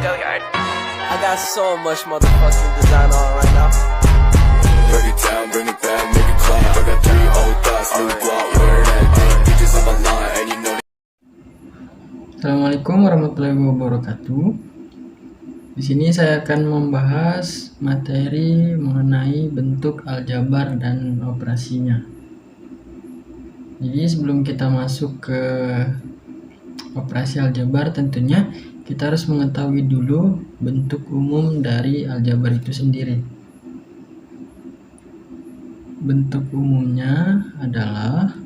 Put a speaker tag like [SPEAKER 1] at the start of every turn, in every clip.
[SPEAKER 1] I got so much motherfucking design on right now.
[SPEAKER 2] Break it down, bring it back, make it clap. I got 3 old thoughts, new guap, where that thing, bitches on my line, and you know.
[SPEAKER 3] Assalamualaikum warahmatullahi wabarakatuh. Di sini saya akan membahas materi mengenai bentuk aljabar dan operasinya. Jadi sebelum kita masuk ke operasi aljabar, tentunya kita harus mengetahui dulu bentuk umum dari aljabar itu sendiri. Bentuk umumnya adalah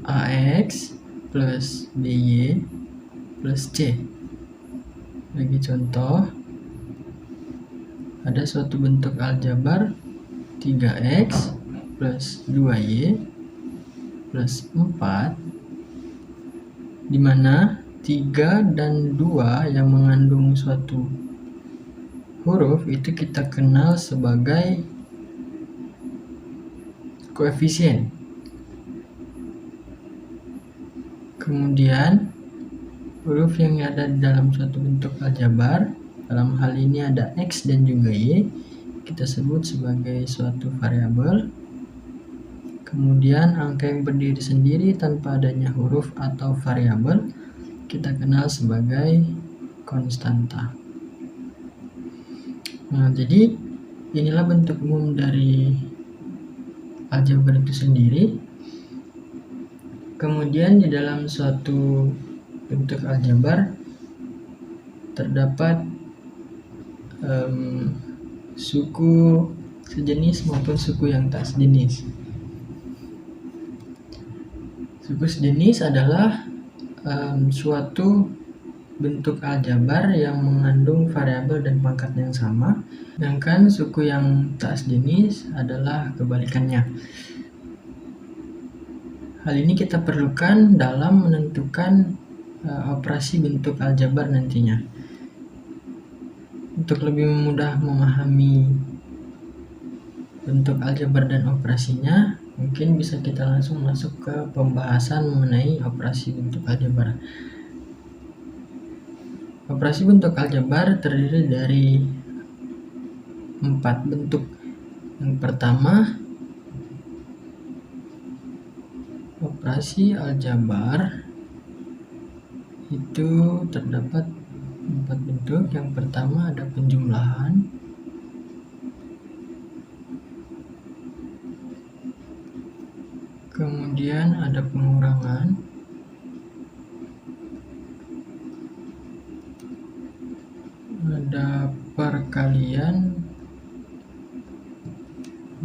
[SPEAKER 3] AX plus BY plus C. Bagi contoh, ada suatu bentuk aljabar 3X plus 2Y plus 4, di mana 3 dan 2 yang mengandung suatu huruf itu kita kenal sebagai koefisien. Kemudian huruf yang ada di dalam suatu bentuk aljabar, dalam hal ini ada X dan juga Y, kita sebut sebagai suatu variabel. Kemudian angka yang berdiri sendiri tanpa adanya huruf atau variabel kita kenal sebagai konstanta. Nah, jadi inilah bentuk umum dari aljabar itu sendiri. Kemudian di dalam suatu bentuk aljabar terdapat suku sejenis maupun suku yang tak sejenis. Suku sejenis adalah suatu bentuk aljabar yang mengandung variabel dan pangkat yang sama, sedangkan suku yang tak sejenis adalah kebalikannya. Hal ini kita perlukan dalam menentukan operasi bentuk aljabar nantinya. Untuk lebih mudah memahami bentuk aljabar dan operasinya, mungkin bisa kita langsung masuk ke pembahasan mengenai operasi bentuk aljabar. Operasi bentuk aljabar terdiri dari 4 bentuk. Yang pertama, operasi aljabar itu terdapat 4 bentuk. Yang pertama ada penjumlahan, kemudian ada pengurangan, ada perkalian,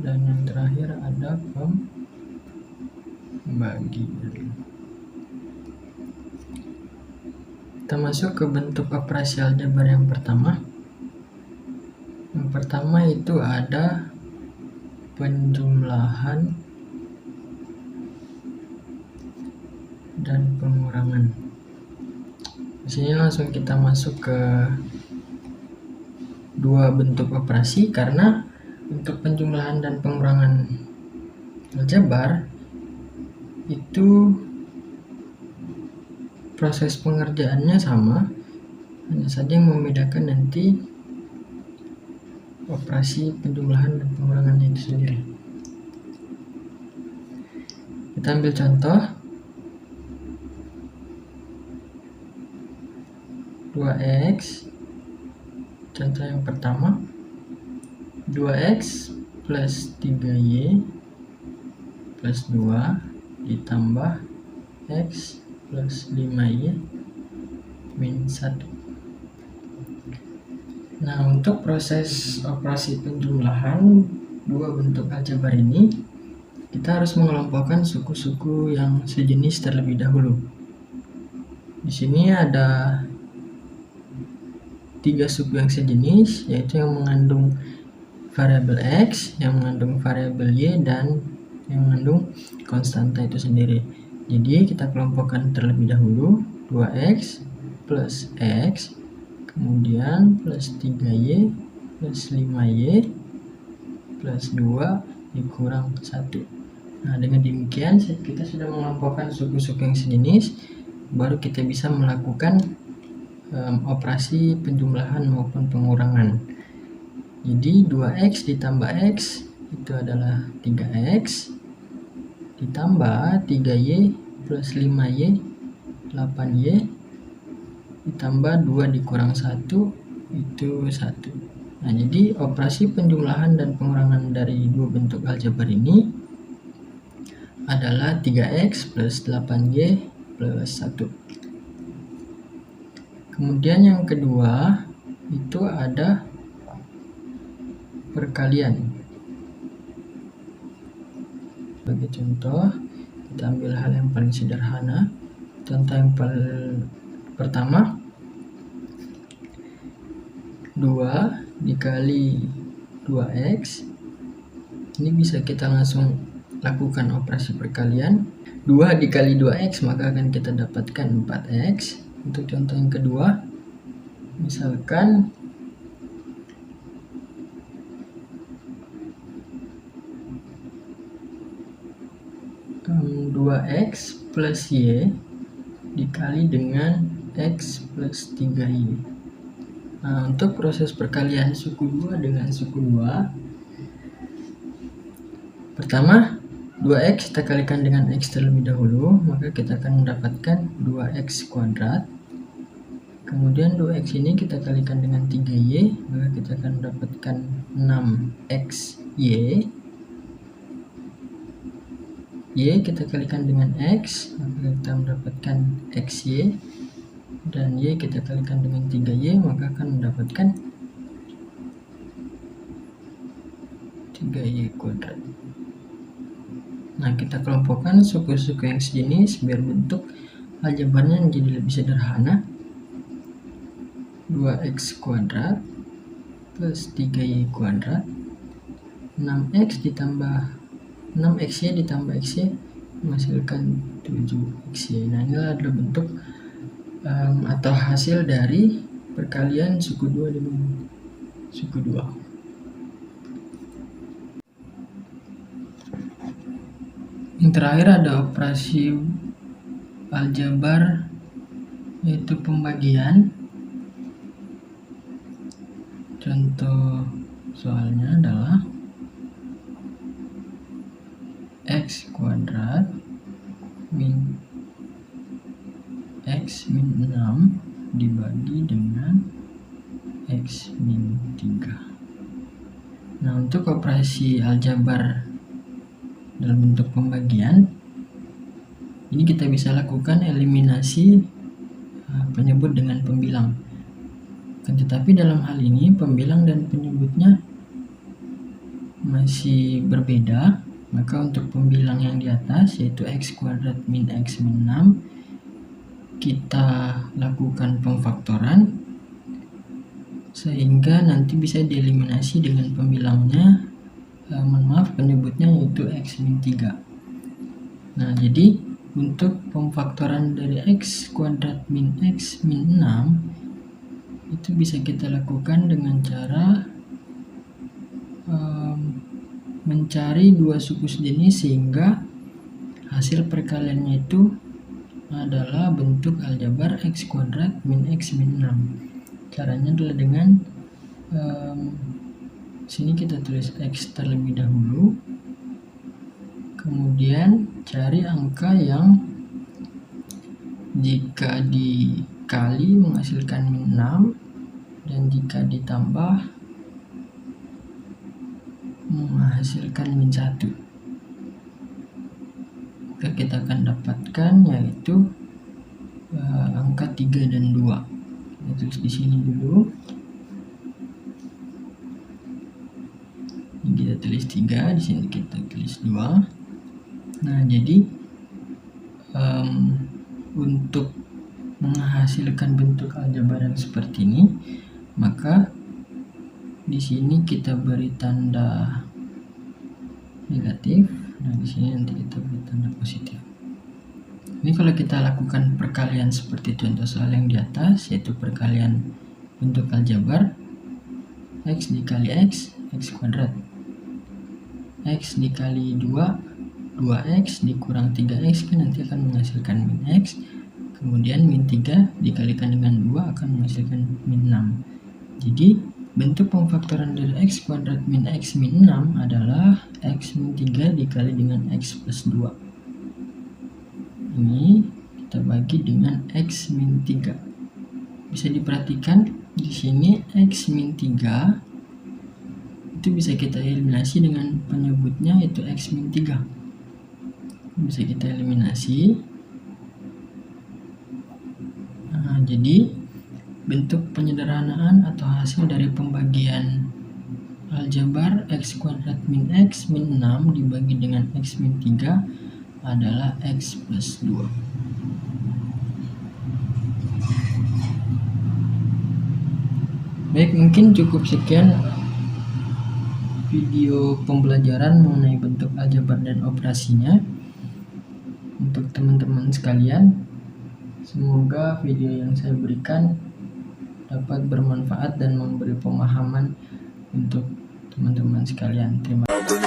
[SPEAKER 3] dan yang terakhir ada pembagian. Kita masuk ke bentuk operasi aljabar yang pertama. Yang pertama itu ada penjumlahan dan pengurangan. Di sini langsung kita masuk ke dua bentuk operasi, karena untuk penjumlahan dan pengurangan aljabar itu proses pengerjaannya sama, hanya saja yang membedakan nanti operasi penjumlahan dan pengurangannya itu sendiri. Kita ambil contoh 2x. Contoh yang pertama, 2x plus 3y plus 2 ditambah x plus 5y min 1. Nah, untuk proses operasi penjumlahan dua bentuk aljabar ini, kita harus mengelompokkan suku-suku yang sejenis terlebih dahulu. Di sini ada 3 suku yang sejenis, yaitu yang mengandung variabel x, yang mengandung variabel y, dan yang mengandung konstanta itu sendiri. Jadi kita kelompokkan terlebih dahulu 2x plus x, kemudian plus 3y plus 5y plus 2 dikurang 1. Nah, dengan demikian kita sudah mengelompokkan suku-suku yang sejenis, baru kita bisa melakukan operasi penjumlahan maupun pengurangan. Jadi 2x ditambah x itu adalah 3x, ditambah 3y plus 5y 8y, ditambah 2 dikurang 1 itu 1. Nah, jadi operasi penjumlahan dan pengurangan dari dua bentuk aljabar ini adalah 3x plus 8y plus 1. Kemudian yang kedua itu ada perkalian. Sebagai contoh, kita ambil hal yang paling sederhana. Contoh yang pertama, 2 dikali 2x. Ini bisa kita langsung lakukan operasi perkalian. 2 dikali 2x maka akan kita dapatkan 4x. Untuk contoh yang kedua, misalkan um, 2x plus y dikali dengan x plus 3y. Nah, untuk proses perkalian suku 2 dengan suku 2, pertama 2x kita kalikan dengan x terlebih dahulu, maka kita akan mendapatkan 2x kuadrat. Kemudian 2x ini kita kalikan dengan 3y, maka kita akan mendapatkan 6xy. Y kita kalikan dengan x, maka kita mendapatkan xy. Dan y kita kalikan dengan 3y, maka akan mendapatkan 3y kuadrat. Nah, kita kelompokkan suku-suku yang sejenis biar bentuk aljabarnya menjadi lebih sederhana. 2x kuadrat plus 3y kuadrat, 6xy ditambah xy menghasilkan 7xy. Nah, inilah adalah bentuk atau hasil dari perkalian suku 2 dengan suku 2. Yang terakhir ada operasi aljabar, yaitu pembagian. Contoh soalnya adalah x kuadrat min x min 6 dibagi dengan x min 3. Nah, untuk operasi aljabar dalam bentuk pembagian ini kita bisa lakukan eliminasi penyebut dengan pembilang. Tetapi dalam hal ini pembilang dan penyebutnya masih berbeda, maka untuk pembilang yang di atas yaitu x kuadrat min x min 6 kita lakukan pemfaktoran sehingga nanti bisa dieliminasi dengan pembilangnya, penyebutnya yaitu x min 3. Nah, jadi untuk pemfaktoran dari x kuadrat min x min 6 itu bisa kita lakukan dengan cara mencari dua suku sejenis sehingga hasil perkaliannya itu adalah bentuk aljabar x kuadrat min x min 6. Caranya adalah dengan sini kita tulis x terlebih dahulu, kemudian cari angka yang jika dikali menghasilkan min 6 dan jika ditambah menghasilkan min 1. Maka kita akan dapatkan yaitu angka 3 dan 2. Kita tulis di sini dulu. Ini kita tulis 3, di sini kita tulis 2. Nah, jadi untuk menghasilkan bentuk aljabar yang seperti ini, maka di sini kita beri tanda negatif. Nah, di sini nanti kita beri tanda positif. Ini kalau kita lakukan perkalian seperti contoh soal yang di atas, yaitu perkalian bentuk aljabar x dikali x, x kuadrat. X dikali 2, 2x dikurang 3x kan nanti akan menghasilkan min x. Kemudian min 3 dikalikan dengan 2 akan menghasilkan min 6. Jadi bentuk pemfaktoran dari x kuadrat min x min 6 adalah x min 3 dikali dengan x plus 2. Ini kita bagi dengan x min 3. Bisa diperhatikan di sini x min 3 itu bisa kita eliminasi dengan penyebutnya itu x min 3. Bisa kita eliminasi. Nah, jadi bentuk penyederhanaan atau hasil dari pembagian aljabar x kuadrat min x min 6 dibagi dengan x min 3 adalah x plus 2. Baik, mungkin cukup sekian video pembelajaran mengenai bentuk aljabar dan operasinya untuk teman-teman sekalian. Semoga video yang saya berikan dapat bermanfaat dan memberi pemahaman untuk teman-teman sekalian. Terima kasih.